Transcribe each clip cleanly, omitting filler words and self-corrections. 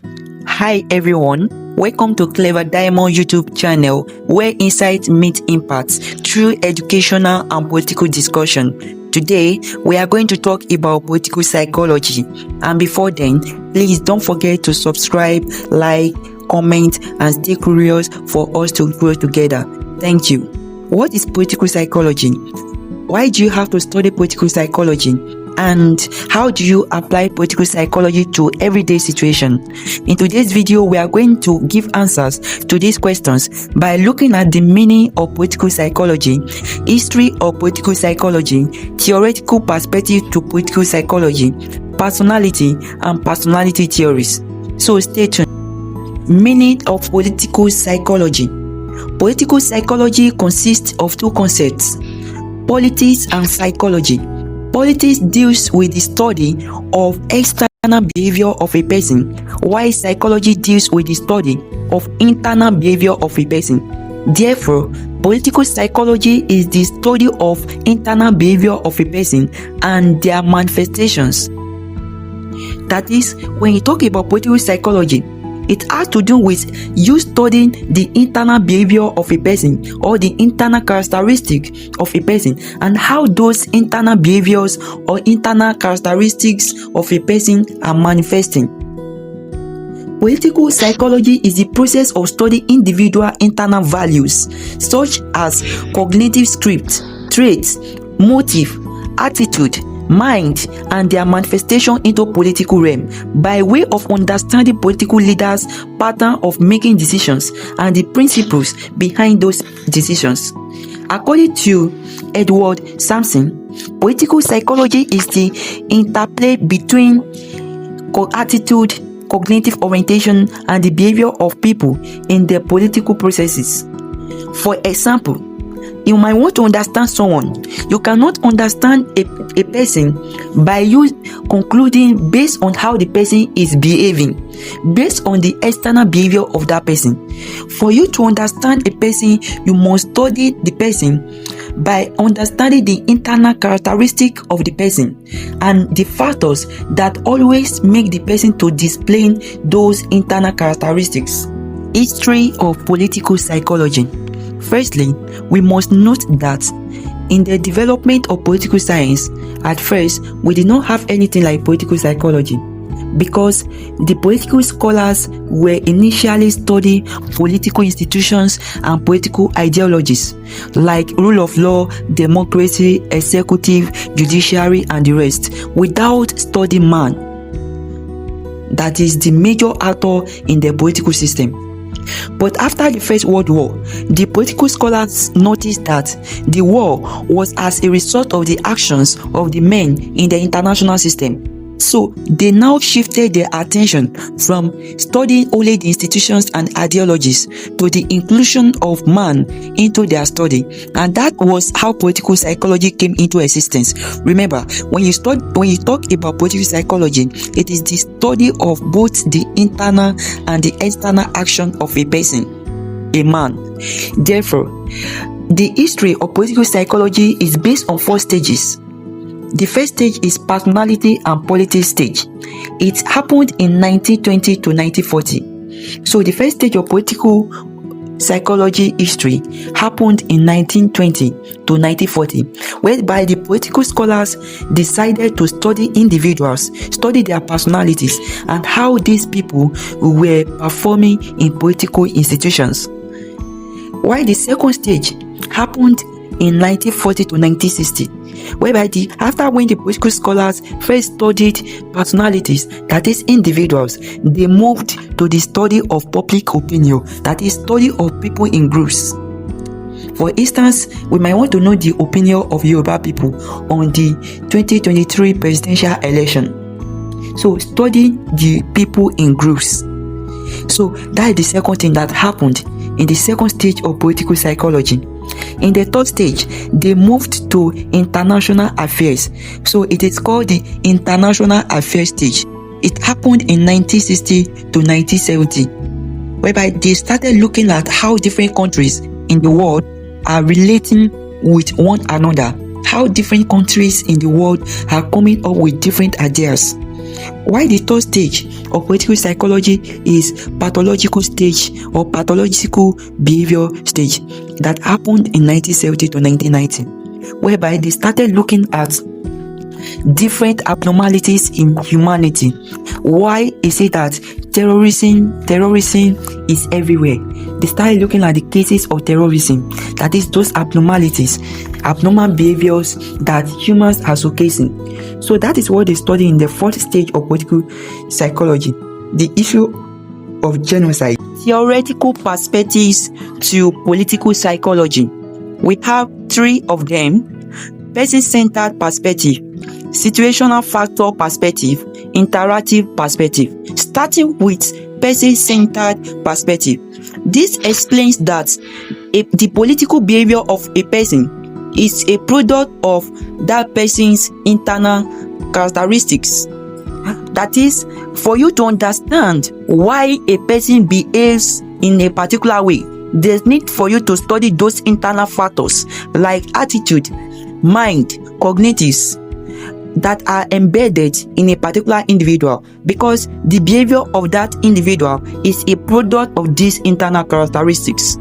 Hi everyone, welcome to Clever Diamond YouTube channel where insight meets impact through educational and political discussion. Today, we are going to talk about political psychology, and before then, please don't forget to subscribe, like, comment and stay curious for us to grow together. Thank you. What is political psychology? Why do you have to study political psychology? And how do you apply political psychology to everyday situation? In today's video, we are going to give answers to these questions by looking at the meaning of political psychology, history of political psychology, theoretical perspective to political psychology, personality and personality theories. So stay tuned. Meaning of political psychology. Political psychology consists of two concepts: politics and psychology. Politics deals with the study of external behavior of a person, while psychology deals with the study of internal behavior of a person. Therefore, political psychology is the study of internal behavior of a person and their manifestations. That is, when you talk about political psychology, it has to do with you studying the internal behavior of a person or the internal characteristic of a person and how those internal behaviors or internal characteristics of a person are manifesting. Political psychology is the process of studying individual internal values such as cognitive script, traits, motive, attitude, mind and their manifestation into political realm by way of understanding political leaders' pattern of making decisions and the principles behind those decisions. According to Edward Sampson, political psychology is the interplay between attitude, cognitive orientation and the behavior of people in their political processes. For example, you might want to understand someone. You cannot understand a person by you concluding based on how the person is behaving, based on the external behavior of that person. For you to understand a person, you must study the person by understanding the internal characteristic of the person and the factors that always make the person to display those internal characteristics. History of political psychology. Firstly, we must note that in the development of political science, at first, we did not have anything like political psychology because the political scholars were initially studying political institutions and political ideologies like rule of law, democracy, executive, judiciary, and the rest without studying man. That is the major actor in the political system. But after the First World War, the political scholars noticed that the war was as a result of the actions of the men in the international system. So they now shifted their attention from studying only the institutions and ideologies to the inclusion of man into their study, and that was how political psychology came into existence. Remember, when you talk about political psychology, it is the study of both the internal and the external action of a person, a man. Therefore, the history of political psychology is based on 4 stages. The first stage is personality and politics stage. It happened in 1920 to 1940. So the first stage of political psychology history happened in 1920 to 1940, whereby the political scholars decided to study individuals, study their personalities and how these people were performing in political institutions. While the second stage happened in 1940 to 1960, whereby after when the political scholars first studied personalities, that is individuals, they moved to the study of public opinion, that is study of people in groups. For instance, we might want to know the opinion of Yoruba people on the 2023 presidential election. So study the people in groups. So that is the second thing that happened in the second stage of political psychology. In the third stage, they moved to international affairs. So it is called the international affairs stage. It happened in 1960 to 1970, whereby they started looking at how different countries in the world are relating with one another, how different countries in the world are coming up with different ideas. While the third stage of political psychology is pathological stage or pathological behavior stage that happened in 1970 to 1990, whereby they started looking at different abnormalities in humanity. Why is it that terrorism is everywhere? They started looking at the cases of terrorism, that is those abnormalities, abnormal behaviors that humans are showcasing. So that is what they study in the fourth stage of political psychology, the issue of genocide. Theoretical perspectives to political psychology. We have three of them: person-centered perspective, situational factor perspective, interactive perspective. Starting with person-centered perspective, this explains that the political behavior of a person is a product of that person's internal characteristics. That is, for you to understand why a person behaves in a particular way, there's need for you to study those internal factors like attitude, mind, cognitives that are embedded in a particular individual, because the behavior of that individual is a product of these internal characteristics.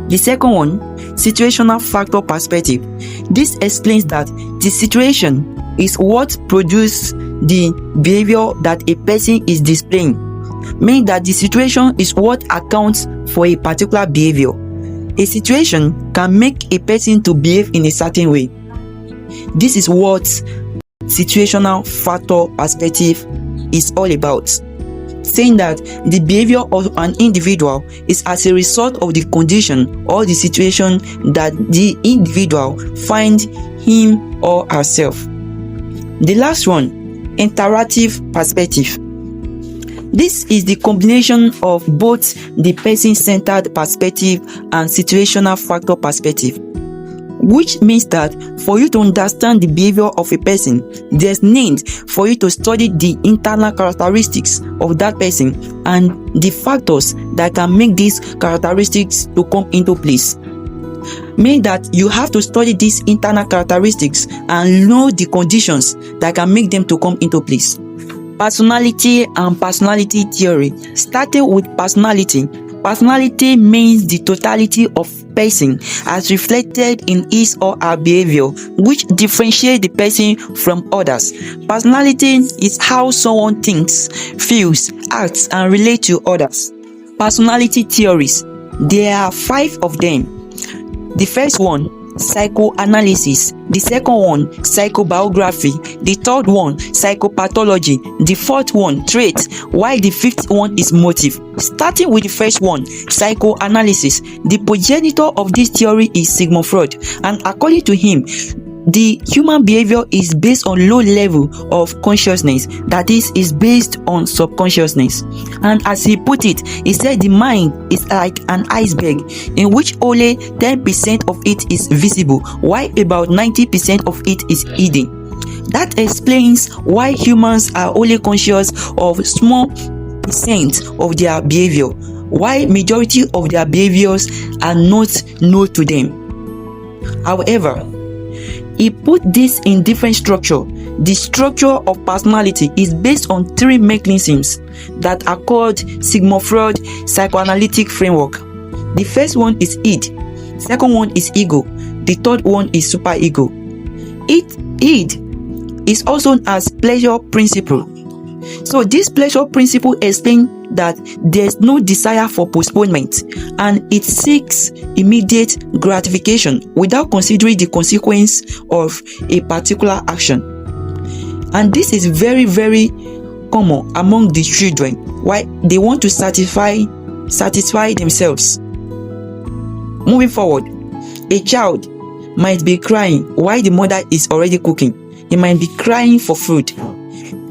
The second one, situational factor perspective. This explains that the situation is what produces the behavior that a person is displaying, meaning that the situation is what accounts for a particular behavior. A situation can make a person to behave in a certain way. This is what situational factor perspective is all about, saying that the behavior of an individual is as a result of the condition or the situation that the individual finds him or herself. The last one, interactive perspective. This is the combination of both the person-centered perspective and situational factor perspective, which means that for you to understand the behavior of a person, there's need for you to study the internal characteristics of that person and the factors that can make these characteristics to come into place. Meaning that you have to study these internal characteristics and know the conditions that can make them to come into place. Personality and personality theory. Starting with personality. Personality means the totality of person as reflected in his or her behavior, which differentiates the person from others. Personality is how someone thinks, feels, acts, and relates to others. Personality theories. There are 5 of them. The first one, psychoanalysis. The second one, psychobiography. The third one, psychopathology. The fourth one, traits, while the fifth one is motive. Starting with the first one, psychoanalysis. The progenitor of this theory is Sigmund Freud, and according to him, the human behavior is based on low level of consciousness, that is based on subconsciousness. And as he put it, he said the mind is like an iceberg in which only 10% of it is visible, while about 90% of it is hidden. That explains why humans are only conscious of small percent of their behavior, while majority of their behaviors are not known to them. However, he put this in different structure. The structure of personality is based on 3 mechanisms that are called Sigmund Freud psychoanalytic framework. The first one is id, second one is ego, the third one is superego. Id is also known as pleasure principle. So this pleasure principle explains that there's no desire for postponement and it seeks immediate gratification without considering the consequence of a particular action. And this is very, very common among the children. Why? They want to satisfy themselves. Moving forward, a child might be crying while the mother is already cooking. He might be crying for food.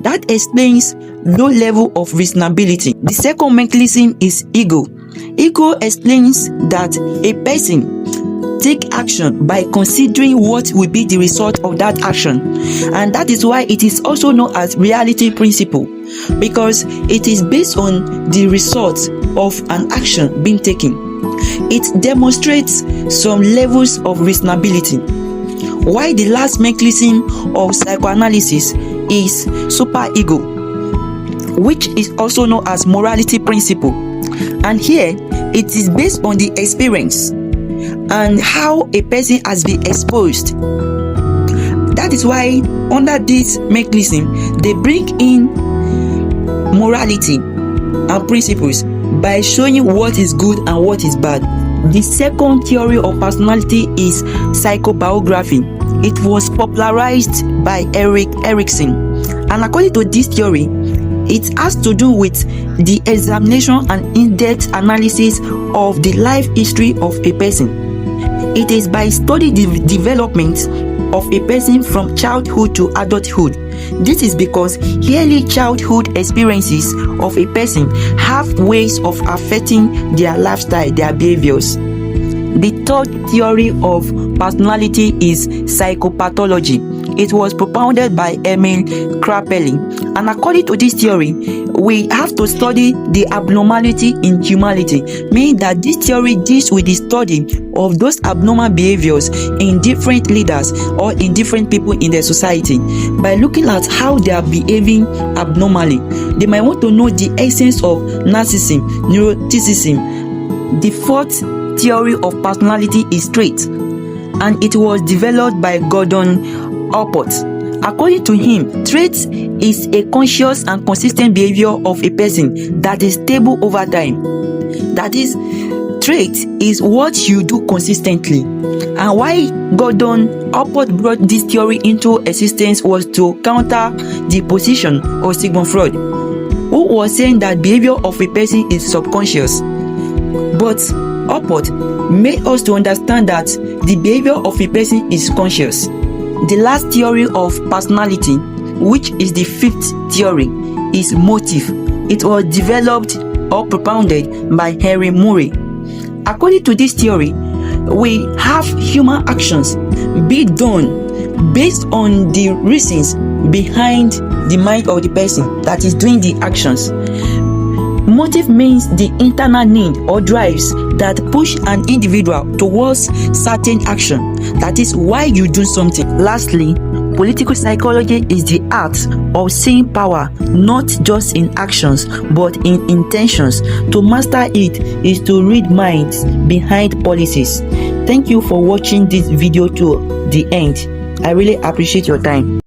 That explains low level of reasonability. The second mechanism is ego. Ego explains that a person take action by considering what will be the result of that action, and that is why it is also known as reality principle, because it is based on the result of an action being taken. It demonstrates some levels of reasonability. While the last mechanism of psychoanalysis is superego. which is also known as morality principle. And here it is based on the experience and how a person has been exposed. That is why under this mechanism they bring in morality and principles by showing what is good and what is bad. The second theory of personality is psychobiography. It was popularized by Erik Erikson, and according to this theory, it has to do with the examination and in-depth analysis of the life history of a person. It is by studying the development of a person from childhood to adulthood. This is because early childhood experiences of a person have ways of affecting their lifestyle, their behaviors. The third theory of personality is psychopathology. It was propounded by Emil Kraepelin, and according to this theory, we have to study the abnormality in humanity, meaning that this theory deals with the study of those abnormal behaviors in different leaders or in different people in the society. By looking at how they are behaving abnormally, they might want to know the essence of narcissism, neuroticism. The fourth theory of personality is trait, and it was developed by Gordon Allport. According to him, trait is a conscious and consistent behavior of a person that is stable over time. That is, trait is what you do consistently. And why Gordon Allport brought this theory into existence was to counter the position of Sigmund Freud, who was saying that behavior of a person is subconscious. But Allport made us to understand that the behavior of a person is conscious. The last theory of personality, which is the fifth theory, is motive. It was developed or propounded by Henry Murray. According to this theory, we have human actions be done based on the reasons behind the mind of the person that is doing the actions. Motive means the internal need or drives that push an individual towards certain action. That is why you do something. Lastly, political psychology is the art of seeing power not just in actions but in intentions. To master it is to read minds behind policies. Thank you for watching this video to the end. I really appreciate your time.